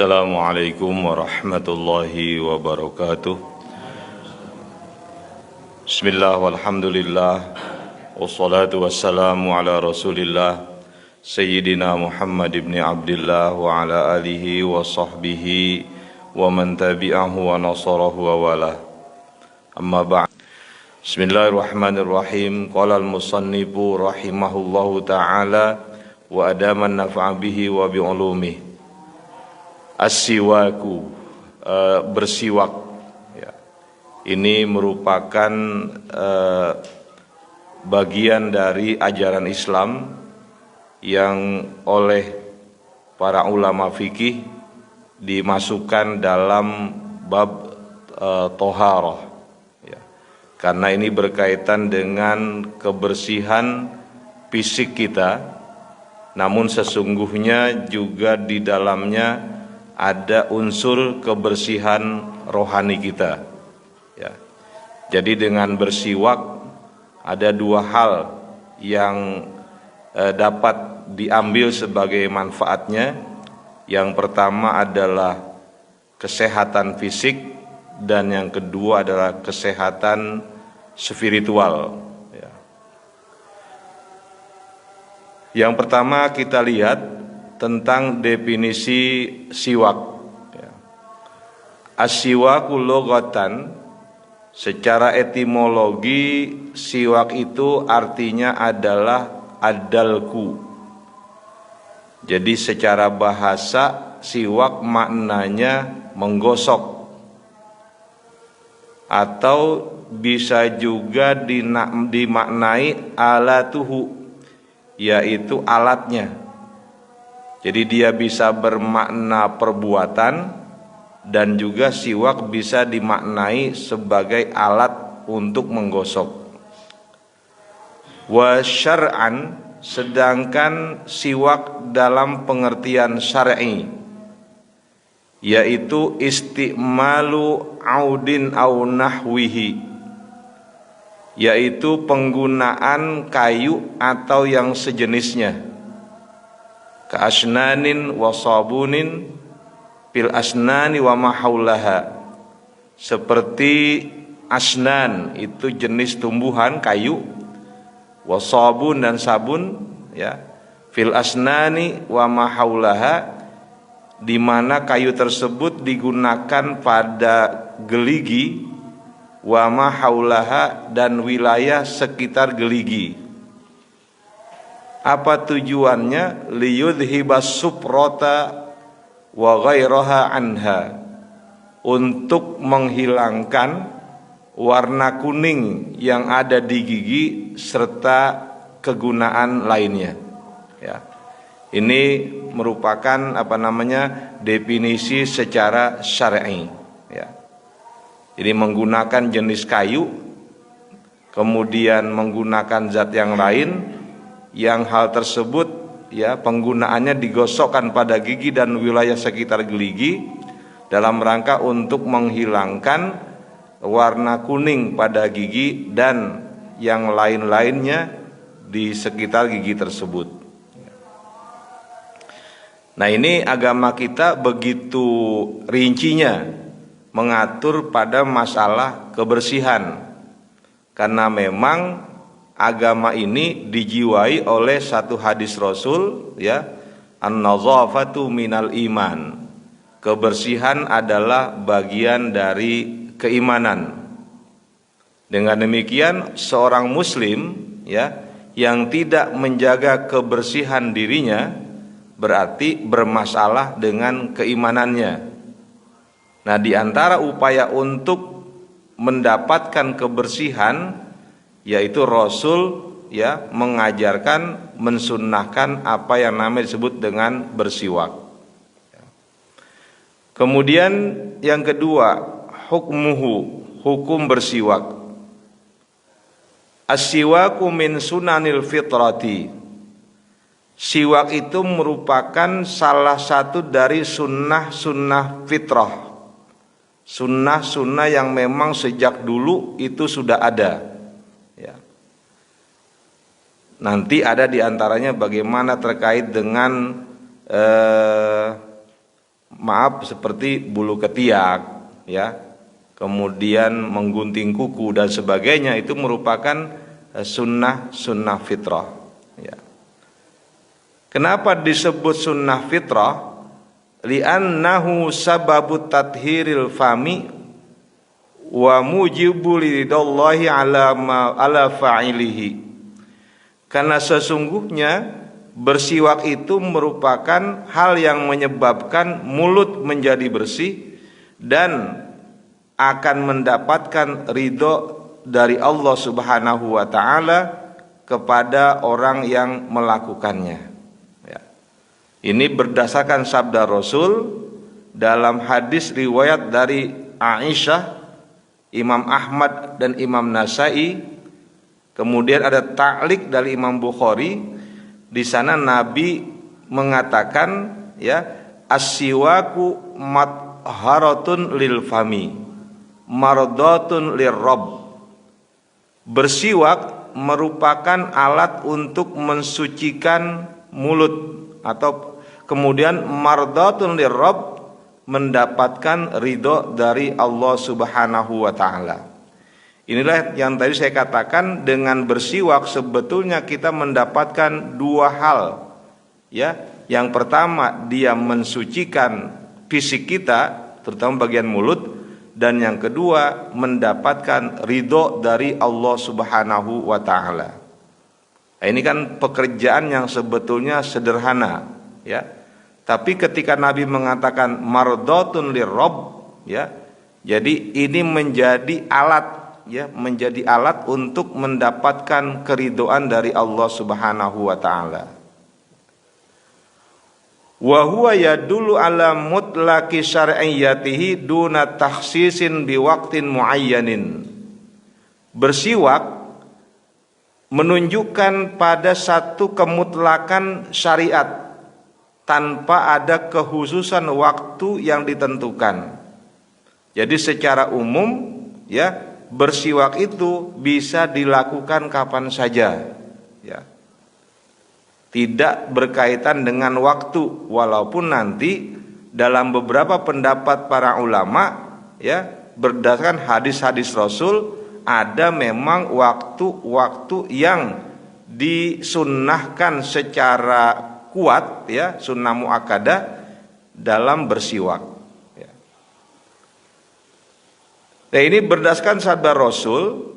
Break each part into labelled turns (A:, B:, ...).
A: Assalamualaikum warahmatullahi wabarakatuh. Bismillah walhamdulillah wassalatu wassalamu ala rasulillah Sayyidina Muhammad ibn Abdillah wa ala alihi wa sahbihi wa man tabi'ahu wa nasarahu wa wala. Amma ba'd. Bismillahirrahmanirrahim. Qala al-musannifu rahimahullahu ta'ala wa adaman nafa'a bihi wa bi'ulumihi. As-siwaku, bersiwak ya. Ini merupakan bagian dari ajaran Islam yang oleh para ulama fikih dimasukkan dalam bab toharah ya. Karena ini berkaitan dengan kebersihan fisik kita, namun sesungguhnya juga di dalamnya ada unsur kebersihan rohani kita ya. Jadi dengan bersiwak ada dua hal yang dapat diambil sebagai manfaatnya. Yang pertama adalah kesehatan fisik dan yang kedua adalah kesehatan spiritual ya. Yang pertama kita lihat tentang definisi siwak ya. As-siwaku loghatan, secara etimologi siwak itu artinya adalah adalku. Jadi secara bahasa siwak maknanya menggosok, atau bisa juga dimaknai alatuhu, yaitu alatnya. Jadi dia bisa bermakna perbuatan dan juga siwak bisa dimaknai sebagai alat untuk menggosok. Wa syar'an, sedangkan siwak dalam pengertian syar'i yaitu istimalu audin au nahwihi, yaitu penggunaan kayu atau yang sejenisnya. Ka'asnanin wa sabunin fil asnani wa mahaulaha, seperti asnan itu jenis tumbuhan kayu, wa sabun dan sabun ya, fil asnani wa mahaulaha, di mana kayu tersebut digunakan pada geligi, wa mahaulaha dan wilayah sekitar geligi. Apa tujuannya? Liyudhibas suprota wa ghairaha anha, untuk menghilangkan warna kuning yang ada di gigi serta kegunaan lainnya ya. Ini merupakan definisi secara syar'i ya. Jadi menggunakan jenis kayu kemudian menggunakan zat yang lain, yang hal tersebut ya penggunaannya digosokkan pada gigi dan wilayah sekitar geligi dalam rangka untuk menghilangkan warna kuning pada gigi dan yang lain-lainnya di sekitar gigi tersebut. Nah, ini agama kita begitu rincinya mengatur pada masalah kebersihan, karena memang agama ini dijiwai oleh satu hadis Rasul ya, an-nazafatu minal iman, kebersihan adalah bagian dari keimanan. Dengan demikian seorang muslim ya yang tidak menjaga kebersihan dirinya berarti bermasalah dengan keimanannya. Nah, di antara upaya untuk mendapatkan kebersihan yaitu Rasul ya mengajarkan, mensunnahkan apa yang namanya disebut dengan bersiwak. Kemudian yang kedua, hukmuhu, hukum bersiwak. As-siwaku min sunanil fitrati, siwak itu merupakan salah satu dari sunnah-sunnah fitrah, sunnah-sunnah yang memang sejak dulu itu sudah ada ya. Nanti ada diantaranya bagaimana terkait dengan maaf seperti bulu ketiak, ya, kemudian menggunting kuku dan sebagainya, itu merupakan sunnah fitrah. Ya. Kenapa disebut sunnah fitrah? Li'annahu sababut tathhiril fami wa mujibul ridallahi ala fa'ilihi. Karena sesungguhnya bersiwak itu merupakan hal yang menyebabkan mulut menjadi bersih dan akan mendapatkan ridho dari Allah Subhanahu wa taala kepada orang yang melakukannya. Ini berdasarkan sabda Rasul dalam hadis riwayat dari Aisyah, Imam Ahmad dan Imam Nasai. Kemudian ada ta'liq dari Imam Bukhari. Di sana Nabi mengatakan, ya, as-siwaku matharatun lil fami, mardatun lirrabb. Bersiwak merupakan alat untuk mensucikan mulut, atau kemudian mardatun lirrabb, mendapatkan ridho dari Allah Subhanahu wa taala. Inilah yang tadi saya katakan, dengan bersiwak sebetulnya kita mendapatkan dua hal, ya. Yang pertama, dia mensucikan fisik kita, terutama bagian mulut, dan yang kedua mendapatkan ridho dari Allah Subhanahu wa taala. Nah, ini kan pekerjaan yang sebetulnya sederhana, ya. Tapi ketika Nabi mengatakan mardatun lirrabb, ya, jadi ini menjadi alat, ya, menjadi alat untuk mendapatkan keridhaan dari Allah Subhanahu wa taala. Wa huwa yadullu ala mutlaqi syar'iyyatihi duna takhsisin biwaqtin muayyanin. Bersiwak menunjukkan pada satu kemutlakan syariat tanpa ada kekhususan waktu yang ditentukan. Jadi secara umum, ya, bersiwak itu bisa dilakukan kapan saja, ya. Tidak berkaitan dengan waktu, walaupun nanti dalam beberapa pendapat para ulama, ya, berdasarkan hadis-hadis Rasul, ada memang waktu-waktu yang disunnahkan secara kuat, ya, sunnah muakkadah dalam bersiwak, ya. Nah, ini berdasarkan sabda Rasul.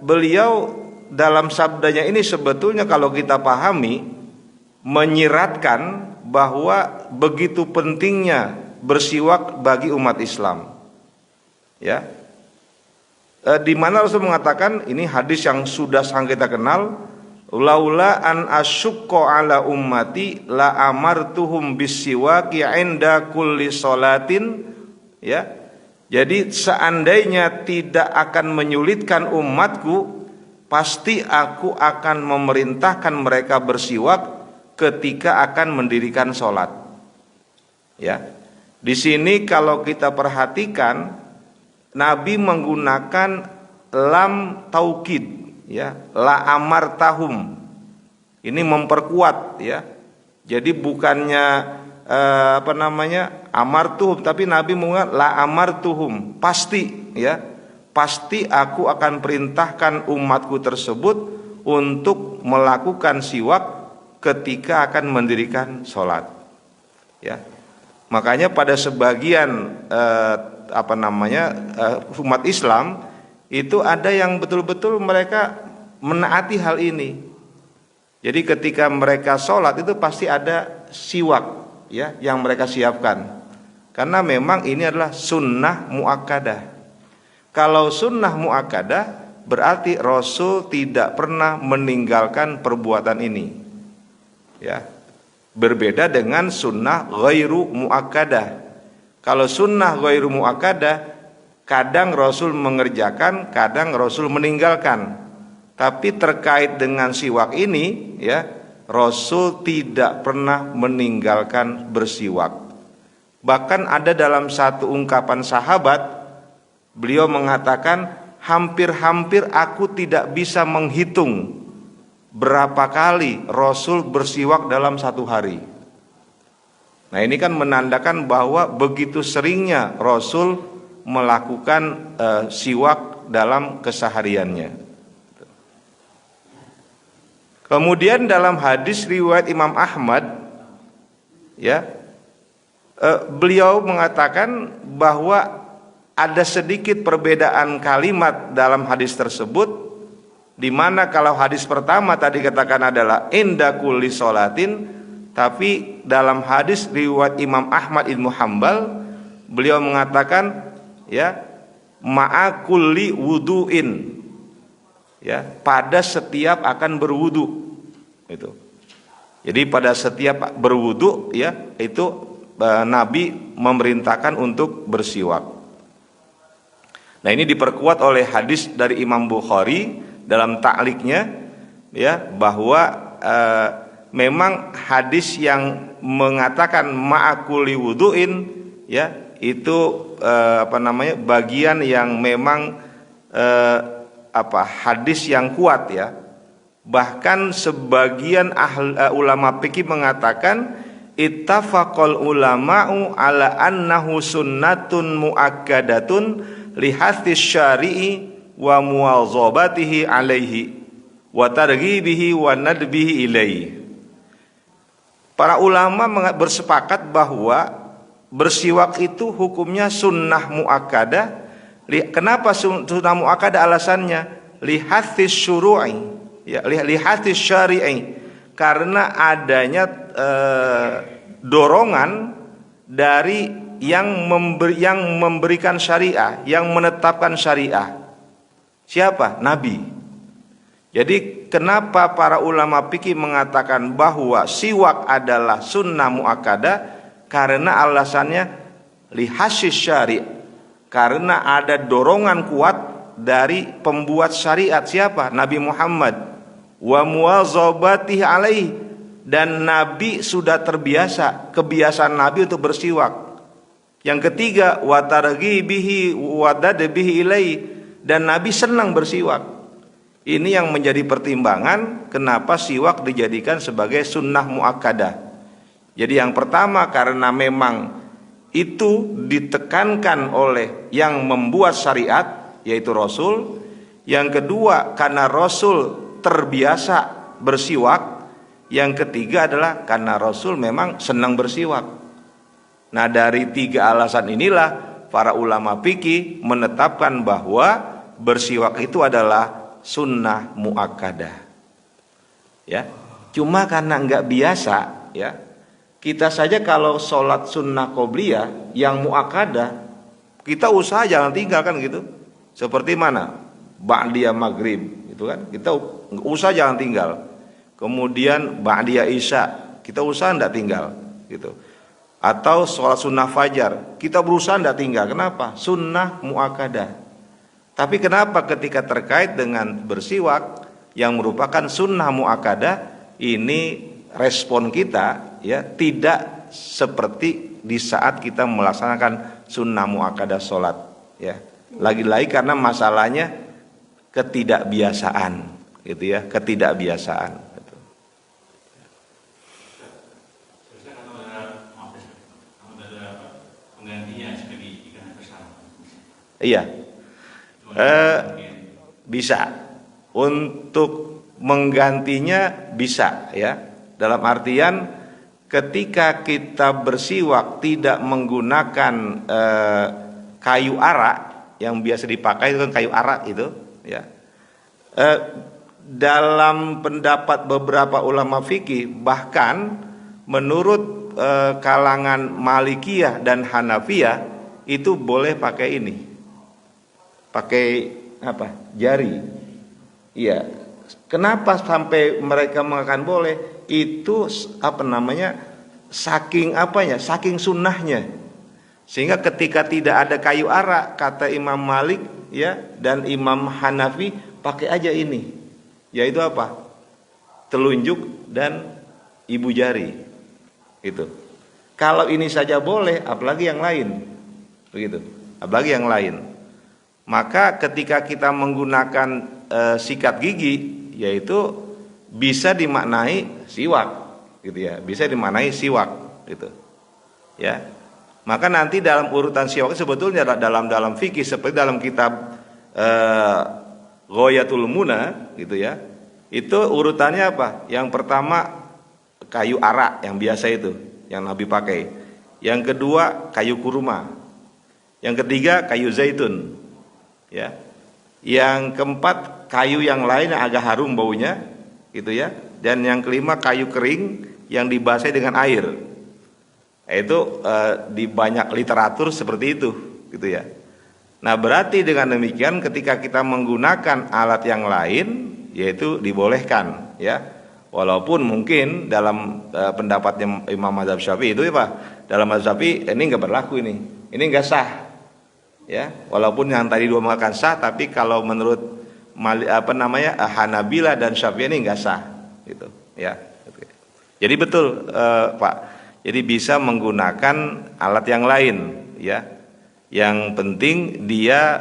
A: Beliau dalam sabdanya ini sebetulnya kalau kita pahami menyiratkan bahwa begitu pentingnya bersiwak bagi umat Islam, ya. Di mana Rasul mengatakan, ini hadis yang sudah sangat kita kenal, laula an asyukko ala ummati la amartuhum bisiwaki inda kulli sholatin, ya. Jadi seandainya tidak akan menyulitkan umatku, pasti aku akan memerintahkan mereka bersiwak ketika akan mendirikan sholat, ya. Di sini kalau kita perhatikan, Nabi menggunakan lam taukid, ya, la amartahum. Ini memperkuat, ya. Jadi bukannya amartuhum, tapi Nabi mengatakan la amartuhum, pasti, ya. Pasti aku akan perintahkan umatku tersebut untuk melakukan siwak ketika akan mendirikan sholat, ya. Makanya pada sebagian umat Islam itu ada yang betul-betul mereka menaati hal ini. Jadi ketika mereka sholat itu pasti ada siwak, ya, yang mereka siapkan, karena memang ini adalah sunnah muakkadah. Kalau sunnah muakkadah berarti Rasul tidak pernah meninggalkan perbuatan ini, ya. Berbeda dengan sunnah ghairu muakkadah. Kalau sunnah ghairu muakkadah, kadang Rasul mengerjakan, kadang Rasul meninggalkan. Tapi terkait dengan siwak ini, ya, Rasul tidak pernah meninggalkan bersiwak. Bahkan ada dalam satu ungkapan sahabat, beliau mengatakan, hampir-hampir aku tidak bisa menghitung berapa kali Rasul bersiwak dalam satu hari. Nah, ini kan menandakan bahwa begitu seringnya Rasul melakukan siwak dalam kesehariannya. Kemudian dalam hadis riwayat Imam Ahmad, ya, beliau mengatakan bahwa ada sedikit perbedaan kalimat dalam hadis tersebut, di mana kalau hadis pertama tadi katakan adalah inda kulli sholatin, tapi dalam hadis riwayat Imam Ahmad ibnu Hambal beliau mengatakan, ya, ma'a kulli wudu'in, ya, pada setiap akan berwudu. Itu. Jadi pada setiap berwudu, ya, itu Nabi memerintahkan untuk bersiwak. Nah, ini diperkuat oleh hadis dari Imam Bukhari dalam ta'liqnya, ya, bahwa memang hadis yang mengatakan ma'akuli wudu'in, ya, itu bagian yang memang hadis yang kuat, ya. Bahkan sebagian ulama fikih mengatakan ittafaqal ulama'u ala annahu sunnatun muakkadatun li hathis syari'i wa muwazabatihi alaihi wa targhibihi wa nadbihi ilaihi. Para ulama bersepakat bahwa bersiwak itu hukumnya sunnah muakkadah. Kenapa sunnah muakkadah? Alasannya lihatis syuru'i, ya, lihatis syari'i, karena adanya dorongan dari yang memberikan syariah, yang menetapkan syariah. Siapa? Nabi. Jadi kenapa para ulama fikih mengatakan bahwa siwak adalah sunnah muakkadah? Karena alasannya lihasis syari', karena ada dorongan kuat dari pembuat syariat. Siapa? Nabi Muhammad. Wa muwazabatihi alaihi, dan Nabi sudah terbiasa, kebiasaan Nabi untuk bersiwak. Yang ketiga, wa targhibihi wa dadbihi ilaihi, dan Nabi senang bersiwak. Ini yang menjadi pertimbangan kenapa siwak dijadikan sebagai sunnah muakkadah. Jadi yang pertama karena memang itu ditekankan oleh yang membuat syariat, yaitu Rasul. Yang kedua karena Rasul terbiasa bersiwak. Yang ketiga adalah karena Rasul memang senang bersiwak. Nah, dari tiga alasan inilah para ulama fikih menetapkan bahwa bersiwak itu adalah sunnah muakkadah, ya. Cuma karena enggak biasa, ya, kita saja kalau sholat sunnah qobliyah yang muakkadah, kita usaha jangan tinggalkan gitu. Seperti mana? Ba'diyah maghrib, gitu kan? Kita usaha jangan tinggal. Kemudian ba'diyah isya, kita usaha enggak tinggal, gitu. Atau sholat sunnah fajar, kita berusaha enggak tinggal. Kenapa? Sunnah muakkadah. Tapi kenapa ketika terkait dengan bersiwak yang merupakan sunnah muakkadah, ini respon kita, ya, tidak seperti di saat kita melaksanakan sunnah muakkadah sholat, ya. Lagi-lagi karena masalahnya ketidakbiasaan, gitu ya, ketidakbiasaan. Gitu. Iya. Bisa untuk menggantinya, bisa, ya, dalam artian ketika kita bersiwak tidak menggunakan kayu arak yang biasa dipakai, itu kan kayu arak itu, ya, dalam pendapat beberapa ulama fikih, bahkan menurut kalangan Malikiyah dan Hanafiyah itu boleh pakai ini, pakai apa? Jari. Iya. Kenapa sampai mereka mengatakan boleh? Itu saking saking sunnahnya. Sehingga ketika tidak ada kayu arak, kata Imam Malik, ya, dan Imam Hanafi, pakai aja ini. Yaitu apa? Telunjuk dan ibu jari. Gitu. Kalau ini saja boleh, apalagi yang lain. Begitu. Apalagi yang lain. Maka ketika kita menggunakan sikat gigi, yaitu bisa dimaknai siwak, gitu ya, bisa dimaknai siwak, gitu. Ya. Maka nanti dalam urutan siwak sebetulnya dalam fikih seperti dalam kitab Ghayatul Muna gitu ya. Itu urutannya apa? Yang pertama kayu arak yang biasa itu yang Nabi pakai. Yang kedua kayu kurma. Yang ketiga kayu zaitun. Ya. Yang keempat kayu yang lain yang agak harum baunya gitu ya. Dan yang kelima kayu kering yang dibasahi dengan air. Itu di banyak literatur seperti itu gitu ya. Nah, berarti dengan demikian ketika kita menggunakan alat yang lain yaitu dibolehkan ya. Walaupun mungkin dalam pendapatnya Imam Mazhab Syafi'i itu ya Pak, dalam Mazhab Syafi'i ini enggak berlaku ini. Ini enggak sah. Ya, walaupun yang tadi dua mengatakan sah, tapi kalau menurut Hanabila dan Syafi'i ini enggak sah gitu ya. Jadi betul Pak. Jadi bisa menggunakan alat yang lain ya. Yang penting dia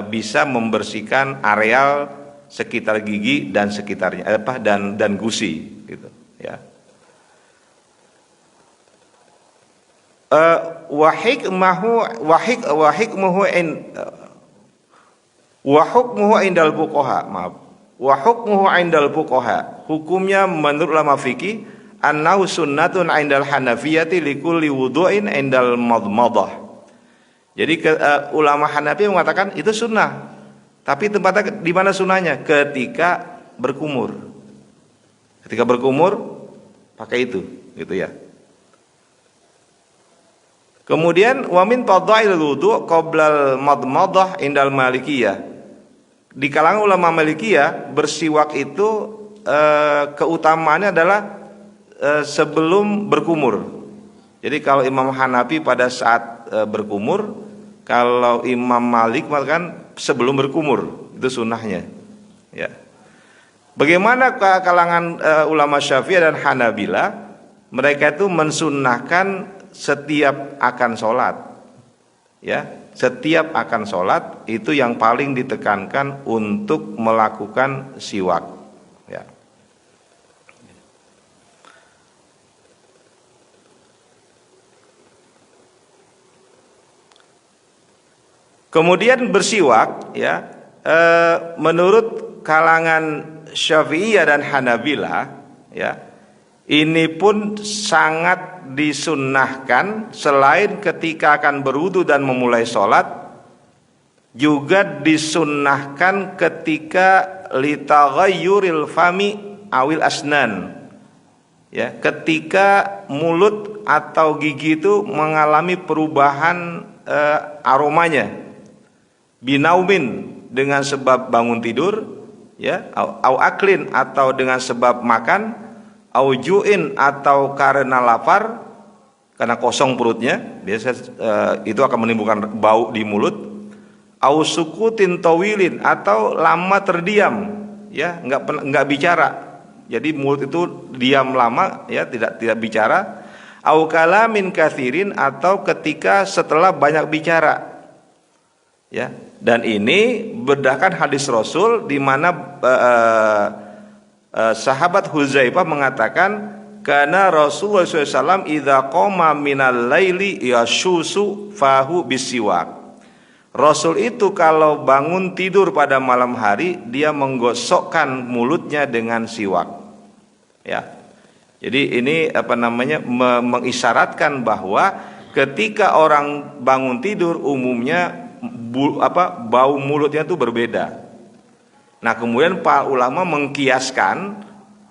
A: bisa membersihkan areal sekitar gigi dan sekitarnya dan gusi gitu ya. Wa hukmuhu indal fuqaha. Maaf. Wa hukmuhu indal fuqaha. Hukumnya menurut ulama fikih annahu sunnatun indal hanafiyati likulli wudu'in indal madmadah. Jadi ulama Hanafi mengatakan itu sunnah. Tapi tempatnya di mana sunnahnya? Ketika berkumur. Ketika berkumur pakai itu, gitu ya. Kemudian wa min fadhailil wudu' qabla al-madmadah indal malikiyah. Di kalangan ulama Malikiyah bersiwak itu keutamaannya adalah sebelum berkumur. Jadi kalau Imam Hanafi pada saat berkumur, kalau Imam Malik mengatakan sebelum berkumur, itu sunnahnya. Ya. Bagaimana kalangan ulama Syafi'i dan Hanabila? Mereka itu mensunnahkan setiap akan sholat, ya, setiap akan sholat itu yang paling ditekankan untuk melakukan siwak. Ya. Kemudian bersiwak ya menurut kalangan Syafi'iyah dan Hanabila ya ini pun sangat disunnahkan selain ketika akan berwudu dan memulai sholat juga disunnahkan ketika litaghayyuril fami awil asnan ya ketika mulut atau gigi itu mengalami perubahan aromanya binaumin dengan sebab bangun tidur ya au aklin atau dengan sebab makan au ju'in atau karena lapar karena kosong perutnya biasa itu akan menimbulkan bau di mulut au sukutin tawilin atau lama terdiam ya enggak bicara jadi mulut itu diam lama ya tidak bicara au kalamin katsirin atau ketika setelah banyak bicara ya. Dan ini berdasarkan hadis Rasul di mana sahabat Huzaifah mengatakan karena Rasulullah SAW idza qoma minal laili yashusu fahu bisiwak. Rasul itu kalau bangun tidur pada malam hari dia menggosokkan mulutnya dengan siwak. Ya. Jadi ini mengisyaratkan bahwa ketika orang bangun tidur umumnya bau mulutnya itu berbeda. Nah kemudian para ulama mengkiaskan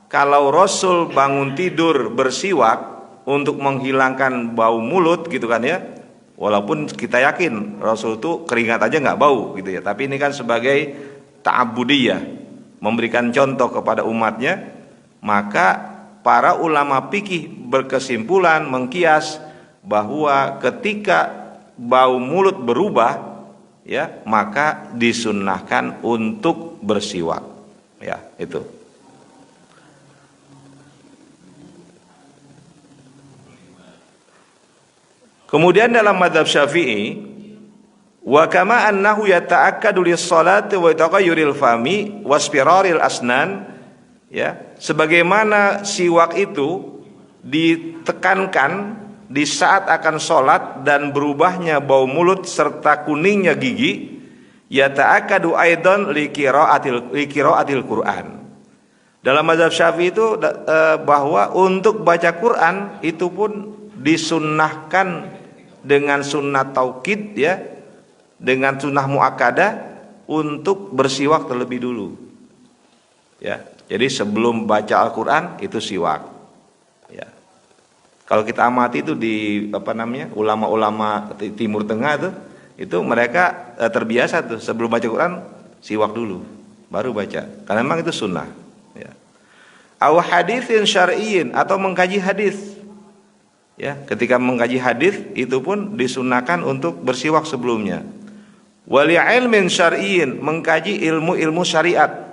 A: kalau Rasul bangun tidur bersiwak untuk menghilangkan bau mulut gitu kan ya. Walaupun kita yakin Rasul itu keringat aja nggak bau gitu ya. Tapi ini kan sebagai ta'abudiyah memberikan contoh kepada umatnya. Maka para ulama fikih berkesimpulan mengkias bahwa ketika bau mulut berubah ya maka disunnahkan untuk bersiwak ya itu. Kemudian dalam mazhab Syafi'i wa kama annahu yata'akkadu lis-salati wa taghayyuril fami waspiraril asnan ya sebagaimana siwak itu ditekankan di saat akan sholat dan berubahnya bau mulut serta kuningnya gigi, yata'akadu aidan li qiraatil Quran. Dalam mazhab Syafi'i itu bahwa untuk baca Quran itu pun disunnahkan dengan sunnah taukid, ya, dengan sunnah muakkadah untuk bersiwak terlebih dulu. Ya, jadi sebelum baca Al-Quran itu siwak. Ya. Kalau kita amati itu di ulama-ulama Timur Tengah itu mereka terbiasa tuh sebelum baca Quran siwak dulu, baru baca. Karena memang itu sunnah. Ya. Aw haditsin syar'iyyin, atau mengkaji hadis. Ya, ketika mengkaji hadis itu pun disunahkan untuk bersiwak sebelumnya. Wali ilmin syar'iyyin, mengkaji ilmu-ilmu syariat.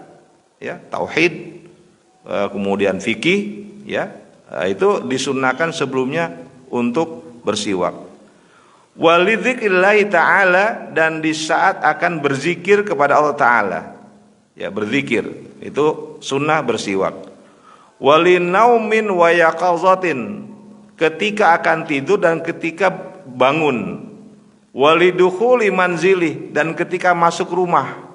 A: Ya, tauhid, kemudian fikih, ya. Itu disunahkan sebelumnya untuk bersiwak. Walidzikrillahi ta'ala, dan di saat akan berzikir kepada Allah Ta'ala, ya, berzikir itu sunnah bersiwak. Walinaumin wa yaqazatin, ketika akan tidur dan ketika bangun. Walidukhuli manzilih, dan ketika masuk rumah.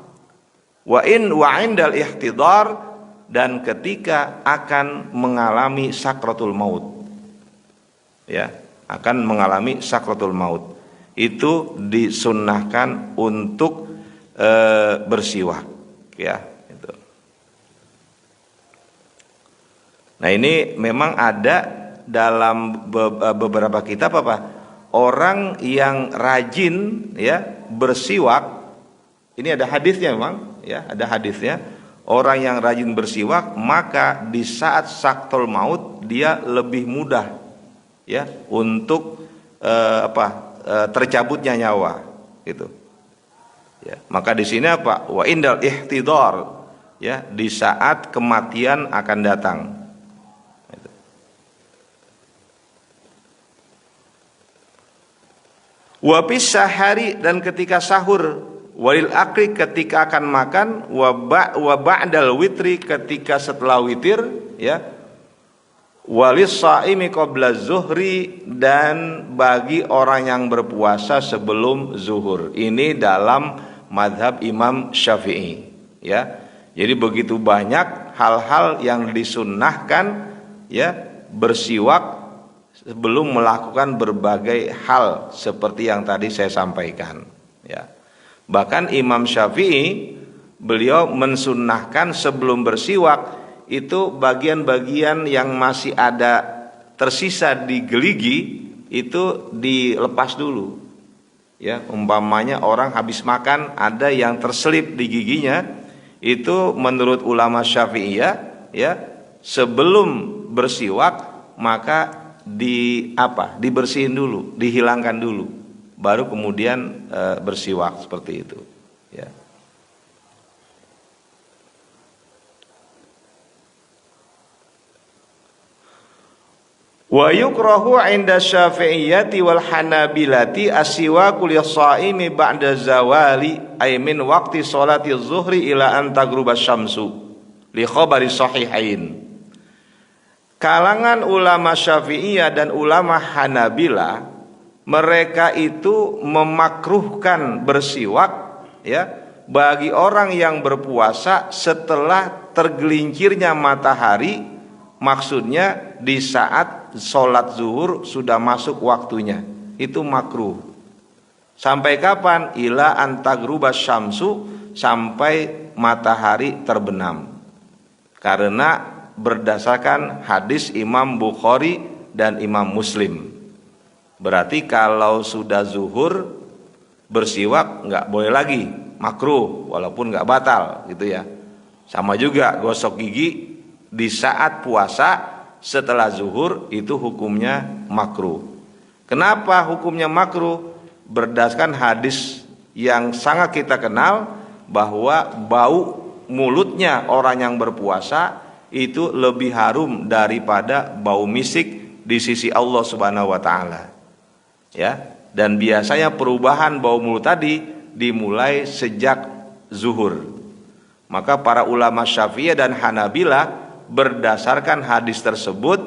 A: Wa indal ihtidar, dan ketika akan mengalami sakratul maut, ya, akan mengalami sakratul maut, itu disunnahkan untuk bersiwak, ya, itu. Nah, ini memang ada dalam beberapa kitab orang yang rajin, ya, bersiwak. Ini ada hadisnya memang, ya, ada hadisnya. Orang yang rajin bersiwak, maka di saat saktul maut dia lebih mudah, ya, untuk tercabutnya nyawa, gitu. Ya, maka di sini wa indal ihtidar, ya, di saat kematian akan datang. Gitu. Wa bis sahari, dan ketika sahur. Walil akli, ketika akan makan. Wa ba'dal witri, ketika setelah witir, ya. Walis shaimi qabla zuhri, dan bagi orang yang berpuasa sebelum zuhur. Ini dalam mazhab Imam Syafi'i, ya. Jadi begitu banyak hal-hal yang disunnahkan, ya, bersiwak sebelum melakukan berbagai hal seperti yang tadi saya sampaikan, ya. Bahkan Imam Syafi'i, beliau mensunnahkan sebelum bersiwak itu bagian-bagian yang masih ada tersisa di geligi itu dilepas dulu, ya. Umpamanya orang habis makan ada yang terselip di giginya, itu menurut ulama Syafi'iyah, ya, sebelum bersiwak maka dibersihin dulu, dihilangkan dulu, baru kemudian bersiwak, seperti itu, ya. Wa yukrahu 'inda Syafi'iyyati wal Hanabilati as-siwaku lis-shaimi ba'da zawali, ay min waqti sholati zuhri ila an taghruba syamsu, li khabari sahihain. Kalangan ulama Syafi'iyah dan ulama Hanabila, mereka itu memakruhkan bersiwak, ya, bagi orang yang berpuasa setelah tergelincirnya matahari, maksudnya di saat sholat zuhur sudah masuk waktunya, itu makruh. Sampai kapan? Ila antagruba syamsu, sampai matahari terbenam. Karena berdasarkan hadis Imam Bukhari dan Imam Muslim, berarti kalau sudah zuhur bersiwak nggak boleh lagi, makruh, walaupun nggak batal, gitu ya. Sama juga gosok gigi di saat puasa setelah zuhur, itu hukumnya makruh. Kenapa hukumnya makruh? Berdasarkan hadis yang sangat kita kenal, bahwa bau mulutnya orang yang berpuasa itu lebih harum daripada bau misik di sisi Allah Subhanahu wa taala. Ya, dan biasanya perubahan bau mulut tadi dimulai sejak zuhur. Maka para ulama Syafi'iyah dan Hanabila berdasarkan hadis tersebut,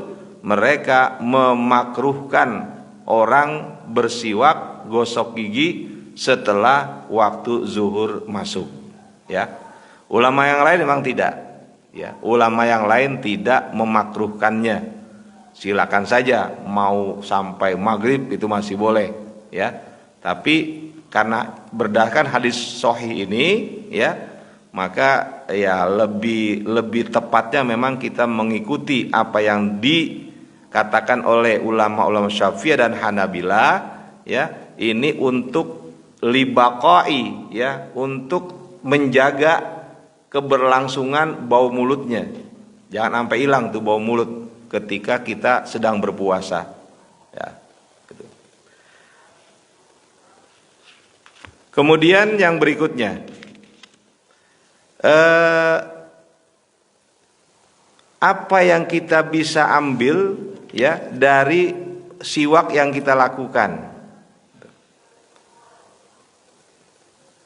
A: mereka memakruhkan orang bersiwak gosok gigi setelah waktu zuhur masuk, ya. Ulama yang lain memang tidak, ya. Ulama yang lain tidak memakruhkannya. Silakan saja mau sampai maghrib itu masih boleh, ya. Tapi karena berdasarkan hadis sahih ini, ya, maka ya lebih tepatnya memang kita mengikuti apa yang dikatakan oleh ulama-ulama Syafi'iyah dan Hanabilah, ya. Ini untuk libaqai, ya, untuk menjaga keberlangsungan bau mulutnya. Jangan sampai hilang tuh bau mulut ketika kita sedang berpuasa, ya, gitu. Kemudian yang berikutnya, apa yang kita bisa ambil, ya, dari siwak yang kita lakukan.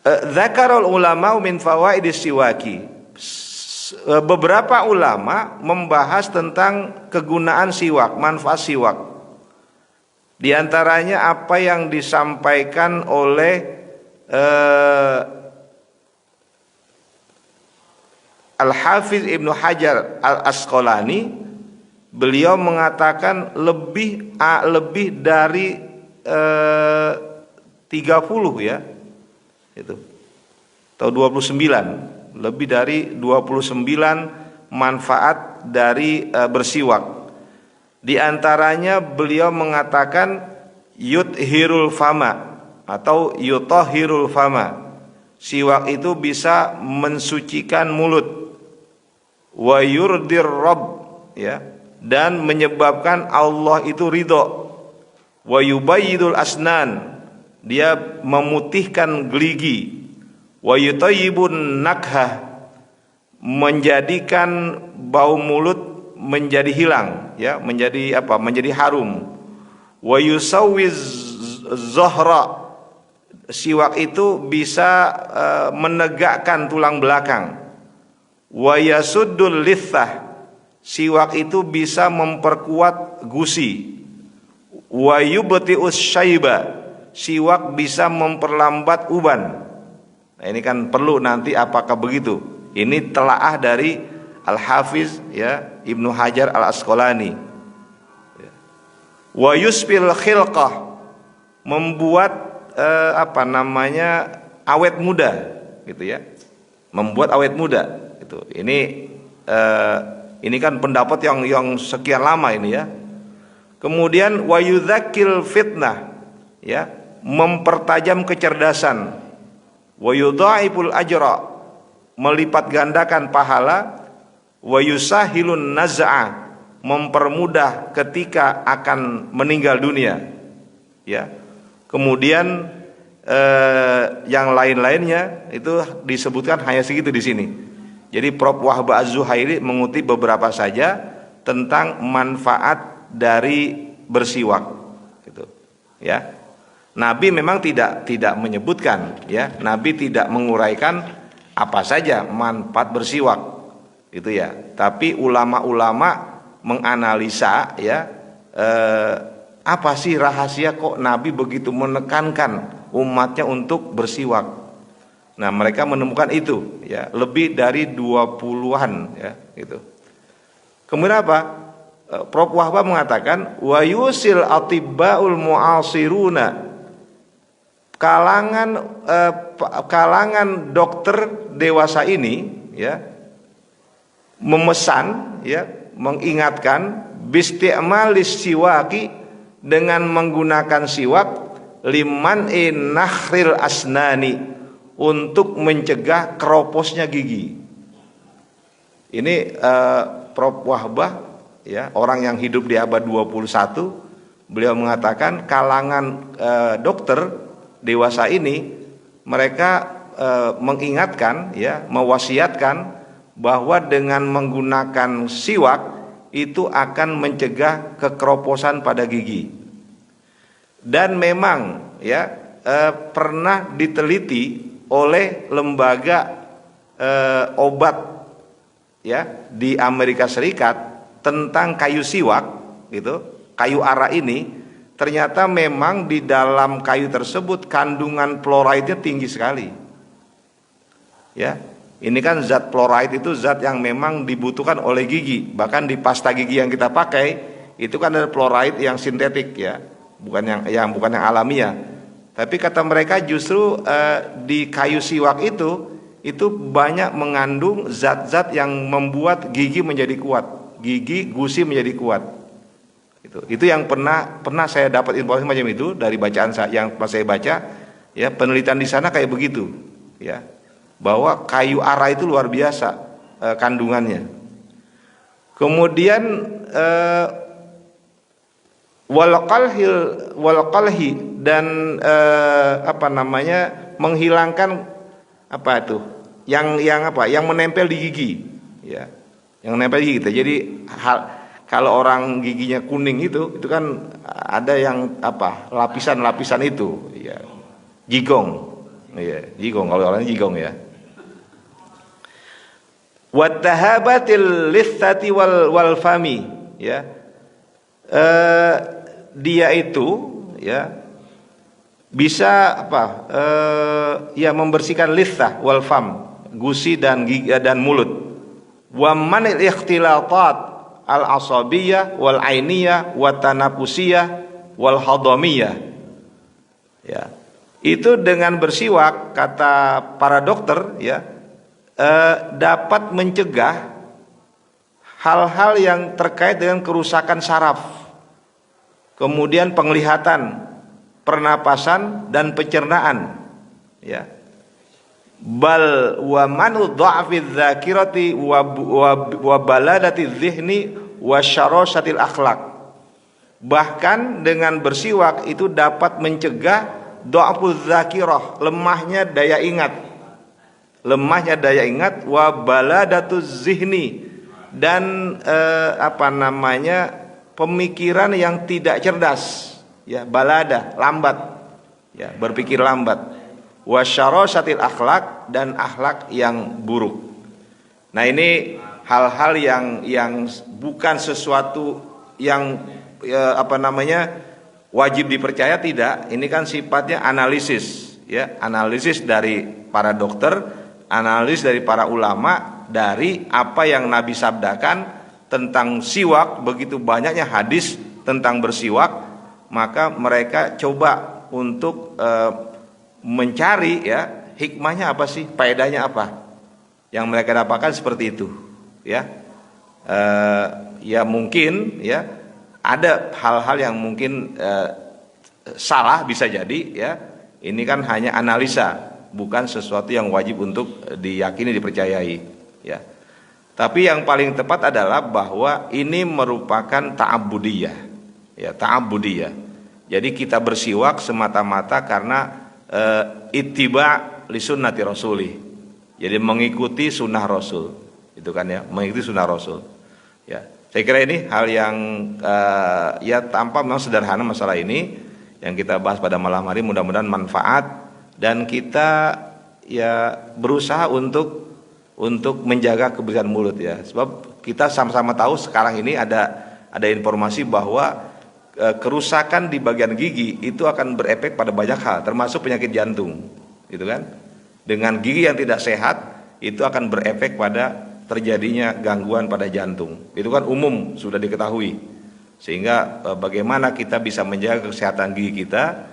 A: Dzakarul ulama min fawaidis siwaki. Beberapa ulama membahas tentang kegunaan siwak, manfaat siwak. Di antaranya apa yang disampaikan oleh Al-Hafiz Ibnu Hajar Al-Asqalani. Beliau mengatakan lebih dari 30, ya, itu, atau 29, lebih dari 29 manfaat dari bersiwak. Di antaranya beliau mengatakan yuthirul fama atau yutahhirul fama. Siwak itu bisa mensucikan mulut. Wa yurdir rabb, ya, dan menyebabkan Allah itu ridho. Wa yubayyidul asnan, dia memutihkan geligi. Wa yutayyibun nakhah, menjadikan bau mulut menjadi hilang, ya, menjadi apa? Menjadi harum. Wa yusawwiz zahra, siwak itu bisa menegakkan tulang belakang. Wa yasuddul lithah, siwak itu bisa memperkuat gusi. Wa yubti'us syaiba, siwak bisa memperlambat uban. Nah, ini kan perlu nanti apakah begitu? Ini telaah dari Al-Hafiz, ya, Ibnu Hajar Al-Asqalani. Wa yusfil khilqah, membuat awet muda, gitu, ya. Membuat awet muda, gitu. Ini kan pendapat yang sekian lama ini, ya. Kemudian wa yudzakil fitnah, ya, mempertajam kecerdasan. Wa yudha'iful ajra, melipat gandakan pahala. Wa yusahilun naz'a, mempermudah ketika akan meninggal dunia, ya. Kemudian yang lain-lainnya itu disebutkan hanya segitu di sini. Jadi Prof. Wahbah Az-Zuhairi mengutip beberapa saja tentang manfaat dari bersiwak, gitu, ya. Nabi memang tidak menyebutkan, ya. Nabi tidak menguraikan apa saja manfaat bersiwak, gitu, ya. Tapi ulama-ulama menganalisa, ya, apa sih rahasia kok Nabi begitu menekankan umatnya untuk bersiwak. Nah, mereka menemukan itu, ya, lebih dari 20-an, ya, gitu. Kemudian apa? Prof. Wahbah mengatakan wa yusil atibbaul mu'asiruna, kalangan dokter dewasa ini, ya, memesan, ya, mengingatkan bisti'malis siwaki, dengan menggunakan siwak, liman nahril asnani, untuk mencegah keroposnya gigi. Ini Prof. Wahbah, ya, orang yang hidup di abad 21, beliau mengatakan kalangan dokter dewasa ini mereka mengingatkan, ya, mewasiatkan bahwa dengan menggunakan siwak itu akan mencegah kekeroposan pada gigi. Dan memang, ya, pernah diteliti oleh lembaga obat, ya, di Amerika Serikat tentang kayu siwak, gitu, kayu ara ini ternyata memang di dalam kayu tersebut kandungan fluoride-nya tinggi sekali. Ya, ini kan zat fluoride itu zat yang memang dibutuhkan oleh gigi. Bahkan di pasta gigi yang kita pakai itu kan ada fluoride yang sintetik ya, bukan yang alamiah. Tapi kata mereka justru di kayu siwak itu banyak mengandung zat-zat yang membuat gigi menjadi kuat, gigi gusi menjadi kuat. Itu yang pernah saya dapat informasi macam itu dari bacaan yang saya baca, ya penelitian di sana kayak begitu, ya bahwa kayu ara itu luar biasa kandungannya. Kemudian walqalhi dan menghilangkan apa itu yang menempel di gigi, ya yang menempel di gigi. Jadi kalau orang giginya kuning itu kan ada yang lapisan-lapisan itu, ya jigong, ya jigong kalau orangnya jigong ya. Wattahabatil lithati wal fami, ya dia itu ya bisa ya membersihkan lithah wal fam, gusi dan gigi dan mulut. Wa manil ikhtilatat al asabiyah wal ainiyah wat tanafusiyah wal hadamiyah, ya itu dengan bersiwak kata para dokter ya dapat mencegah hal-hal yang terkait dengan kerusakan saraf, kemudian penglihatan, pernapasan dan pencernaan, ya bal wa manu dha'fi dzakirati wa baladati dzihni wa syarasatil akhlaq. Bahkan dengan bersiwak itu dapat mencegah dha'fu dzakirah, lemahnya daya ingat, wa baladatu zihni dan pemikiran yang tidak cerdas, ya balada lambat, ya berpikir lambat. Wasyarasatil akhlak dan akhlak yang buruk. Nah ini hal-hal yang bukan sesuatu yang wajib dipercaya, tidak. Ini kan sifatnya analisis, ya analisis dari para dokter, analisis dari para ulama, dari apa yang Nabi sabdakan tentang siwak. Begitu banyaknya hadis tentang bersiwak, maka mereka coba untuk mencari ya hikmahnya apa sih, faedahnya apa yang mereka dapatkan seperti itu, ya ya mungkin ya ada hal-hal yang mungkin salah, bisa jadi ya ini kan hanya analisa, bukan sesuatu yang wajib untuk diyakini, dipercayai, ya tapi yang paling tepat adalah bahwa ini merupakan ta'abudiyah, ya ta'abudiyah. Jadi kita bersiwak semata-mata karena ittiba li sunnati rasulih, jadi mengikuti sunnah rasul, itu kan ya, mengikuti sunnah rasul, ya saya kira ini hal yang ya tampak memang sederhana masalah ini yang kita bahas pada malam hari. Mudah-mudahan manfaat dan kita ya berusaha untuk menjaga kebersihan mulut, ya sebab kita sama-sama tahu sekarang ini ada informasi bahwa kerusakan di bagian gigi itu akan berefek pada banyak hal, termasuk penyakit jantung, gitu kan. Dengan gigi yang tidak sehat itu akan berefek pada terjadinya gangguan pada jantung. Itu kan umum sudah diketahui. Sehingga bagaimana kita bisa menjaga kesehatan gigi kita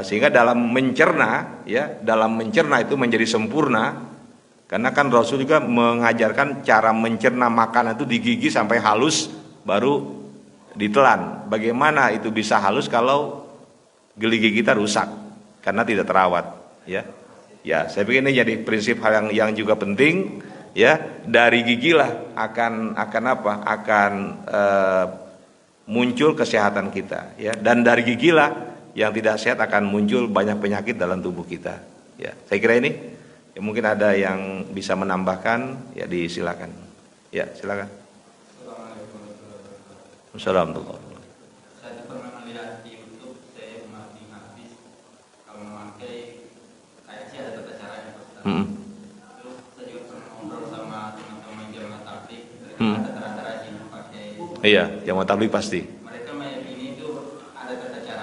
A: sehingga dalam mencerna, ya dalam mencerna itu menjadi sempurna. Karena kan Rasul juga mengajarkan cara mencerna makanan itu di gigi sampai halus baru ditelan. Bagaimana itu bisa halus kalau gigi kita rusak karena tidak terawat, ya. Ya, saya pikir ini jadi prinsip hal yang juga penting, ya. Dari gigilah akan muncul kesehatan kita, ya. Dan dari gigilah yang tidak sehat akan muncul banyak penyakit dalam tubuh kita, ya. Saya kira ini ya, mungkin ada yang bisa menambahkan, ya disilakan. Ya, silakan. Assalamualaikum.
B: Saya pernah melihat di YouTube, saya memakai habis kalau memakai kayak sih ada tata caranya. Terus saya juga pernah ngobrol sama teman-teman jamaah tabligh, ada cara-cara yang pakai.
A: Iya, jamaah tabligh pasti.
B: Mereka meyakini itu ada tata cara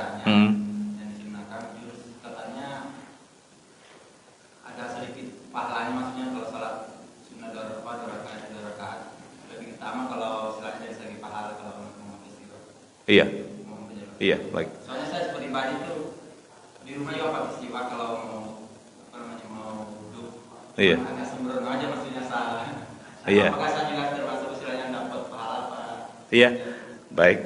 A: Iya,
B: mau bersiwak.
A: iya, baik.
B: Soalnya saya pribadi tuh di rumah juga pakai siwak kalau mau apa namanya mau duduk.
A: Iya.
B: Agak sembrono aja maksudnya salah.
A: Iya.
B: Apakah saya juga termasuk istilahnya dapat pahala apa?
A: Iya, baik.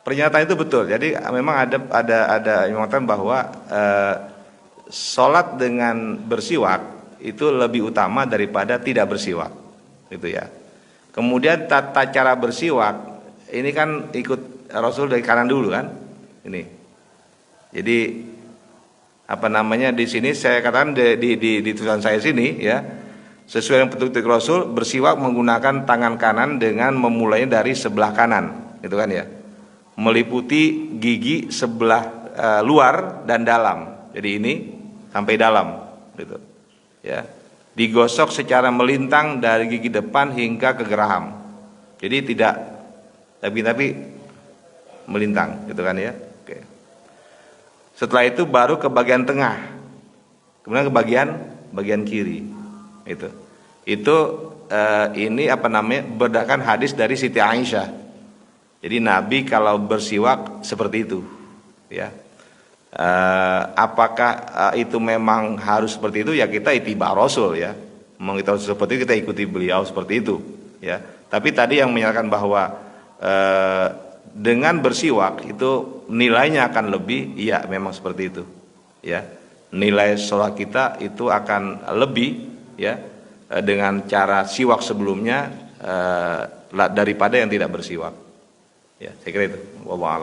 A: Pernyataan itu betul. Jadi memang ada yang mengatakan bahwa sholat dengan bersiwak itu lebih utama daripada tidak bersiwak, gitu ya. Kemudian tata cara bersiwak ini kan ikut Rasul dari kanan dulu kan, ini. Jadi apa namanya di sini saya katakan di tulisan saya sini ya, sesuai dengan petunjuk Rasul bersiwak menggunakan tangan kanan dengan memulainya dari sebelah kanan, gitu kan ya, meliputi gigi sebelah luar dan dalam. Jadi ini sampai dalam, gitu ya. Digosok secara melintang dari gigi depan hingga ke geraham. Jadi tidak tapi melintang, gitu kan ya. Oke. Setelah itu baru ke bagian tengah, kemudian ke bagian kiri. Itu ini apa namanya berdasarkan hadis dari Siti Aisyah. Jadi Nabi kalau bersiwak seperti itu, ya. Apakah itu memang harus seperti itu? Ya kita ittiba Rasul ya. Memang kita seperti itu, kita ikuti beliau seperti itu, ya. Tapi tadi yang menyatakan bahwa dengan bersiwak itu nilainya akan lebih, iya memang seperti itu, ya. Nilai sholat kita itu akan lebih, ya, dengan cara siwak sebelumnya daripada yang tidak bersiwak. Ya, saya kira itu. Wallahu a'lam.